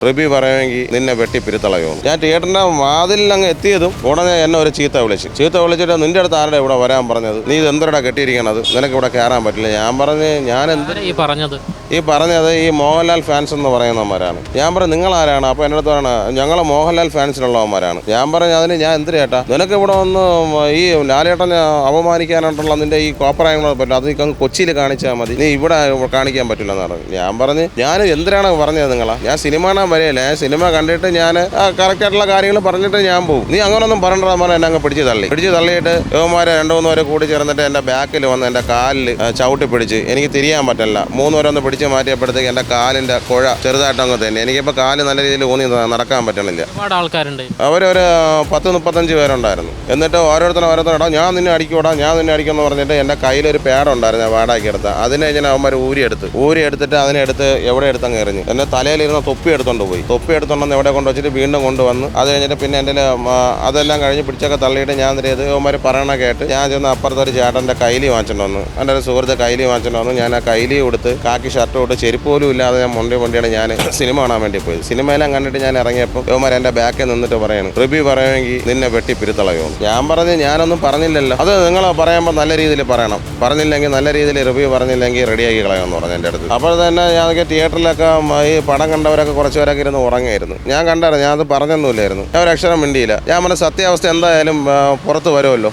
Review പറയുമെങ്കിൽ നിന്നെ വെട്ടി പിരുത്തളയുമെന്ന്. ഞാൻ തിയേറ്ററിന്റെ വാതിലിൽ അങ്ങ് എത്തിയതും ഉടനെ എന്നെ ഒരു ചീത്ത വിളിച്ചിട്ട് നിന്റെ അടുത്ത് ആരുടെ ഇവിടെ വരാൻ പറഞ്ഞത്, നീ ഇത് എന്തരടാ കെട്ടിയിരിക്കണത്, നിനക്ക് ഇവിടെ കയറാൻ പറ്റില്ല. ഞാൻ പറഞ്ഞ് ഞാൻ എന്ത് പറഞ്ഞത് ഈ മോഹൻലാൽ ഫാൻസ് എന്ന് പറയുന്നവന്മാരാണ്. ഞാൻ പറഞ്ഞു നിങ്ങൾ ആരാണ്? അപ്പോൾ എൻ്റെ അടുത്ത് പറയണ ഞങ്ങൾ മോഹൻലാൽ ഫാൻസിലുള്ളവന്മാരാണ്. ഞാൻ പറഞ്ഞു അതിന് ഞാൻ എന്തിനാ ചേട്ടാ, നിനക്ക് ഇവിടെ വന്ന് ഈ ലാലേട്ടനെ അവമാനിക്കാനായിട്ടുള്ള നിന്റെ ഈ കോപ്പറായങ്ങളെ പറ്റില്ല, അത് നീ കൊച്ചിയിൽ കാണിച്ചാൽ മതി, നീ ഇവിടെ കാണിക്കാൻ പറ്റില്ല എന്ന് പറഞ്ഞു. ഞാൻ പറഞ്ഞ് ഞാൻ എന്തിനാണ് പറഞ്ഞത് നിങ്ങളാ, ഞാൻ സിനിമ കാണാൻ വരെയല്ലേ, സിനിമ കണ്ടിട്ട് ഞാൻ കറക്റ്റായിട്ടുള്ള കാര്യങ്ങൾ പറഞ്ഞിട്ട് ഞാൻ പോകും, നീ അങ്ങനൊന്നും പറഞ്ഞിട്ട് പറഞ്ഞാൽ എന്നെ അങ്ങ് പിടിച്ച് തള്ളിയിട്ട് യുവമാരെ 2-3 പേരെ കൂടി ചേർന്നിട്ട് എൻ്റെ ബാക്കിൽ വന്ന് എൻ്റെ കാലിൽ ചവിട്ടി പിടിച്ച് എനിക്ക് തിരിയാൻ പറ്റില്ല. 3 പേരെ ഒന്ന് പിടിച്ച് മാറ്റിയപ്പോഴത്തേക്ക് എൻ്റെ കാലിൻ്റെ കുഴ ചെറുതായിട്ടങ്ങ് തന്നെ. എനിക്കിപ്പോൾ കാല് നല്ല രീതിയിൽ ഊന്നി നടക്കാൻ പറ്റണില്ല. അവരൊരു 10-35 പേരുണ്ടായിരുന്നു. എന്നിട്ട് ഓരോരുത്തരോടാ ഞാൻ നിന്നെ അടിക്കുമെന്ന് പറഞ്ഞിട്ട് എൻ്റെ കയ്യിലൊരു പേടുണ്ടായിരുന്നു, വാടാക്കി എടുത്ത അതിനെ ഞാൻ അവന്മാർ ഊരിയെടുത്തിട്ട് അതിനെടുത്ത് എവിടെ എടുത്തങ്ങ് എറിഞ്ഞു. എൻ്റെ തലയിലിരുന്ന തൊപ്പി എടുത്തോണ്ട് പോയി. തൊപ്പി എടുത്തോണ്ടെന്ന് എവിടെ കൊണ്ടുവച്ചിട്ട് വീണ്ടും കൊണ്ടുവന്ന് അത് കഴിഞ്ഞിട്ട് പിന്നെ എൻ്റെ അതെല്ലാം കഴിഞ്ഞ് പിടിച്ചൊക്കെ തള്ളിയിട്ട് ഞാൻ ചെയ്ത് അവന്മാർ പറയണ കേട്ട് ഞാൻ ചെന്ന് അപ്പുറത്തൊരു ചേട്ടൻ്റെ കൈലി വാങ്ങിച്ചിട്ട് വന്നു. എൻ്റെ ഒരു സുഹൃത്ത് കൈലി വാങ്ങിച്ചിട്ട് വന്നു. ഞാൻ ആ കൈലി കൊടുത്ത് കാക്കി ഷർട്ട് തൊട്ട് ചെരുപ്പ് പോലും ഇല്ലാതെ ഞാൻ മൊണ്ടിയാണ് ഞാൻ സിനിമ കാണാൻ വേണ്ടി പോയത്. സിനിമയെല്ലാം കണ്ടിട്ട് ഞാൻ ഇറങ്ങിയപ്പോൾ യുവമാർ എൻ്റെ ബാക്കിൽ നിന്നിട്ട് പറയണം റിവ്യൂ പറയുമെങ്കിൽ നിന്നെ വെട്ടി പിരുത്തളയുമെന്ന്. ഞാൻ പറഞ്ഞ് ഞാനൊന്നും പറഞ്ഞില്ലല്ലോ, അത് നിങ്ങൾ പറയുമ്പോൾ നല്ല രീതിയിൽ പറയണം, പറഞ്ഞില്ലെങ്കിൽ നല്ല രീതിയിൽ റിവ്യൂ പറഞ്ഞില്ലെങ്കിൽ റെഡിയാക്കി കളയുമെന്ന് പറഞ്ഞു എൻ്റെ അടുത്ത്. അപ്പോൾ തന്നെ ഞാൻ തിയേറ്ററിലൊക്കെ ഈ പടം കണ്ടവരൊക്കെ കുറച്ചുപേരൊക്കെ ഇരുന്ന് ഉറങ്ങായിരുന്നു. ഞാൻ കണ്ടായിരുന്നു, ഞാൻ അത് പറഞ്ഞൊന്നുമില്ലായിരുന്നു, ഞാൻ ഒരു അക്ഷരം മിണ്ടിയില്ല. ഞാൻ പറഞ്ഞ സത്യാവസ്ഥ എന്തായാലും പുറത്ത് വരുമല്ലോ.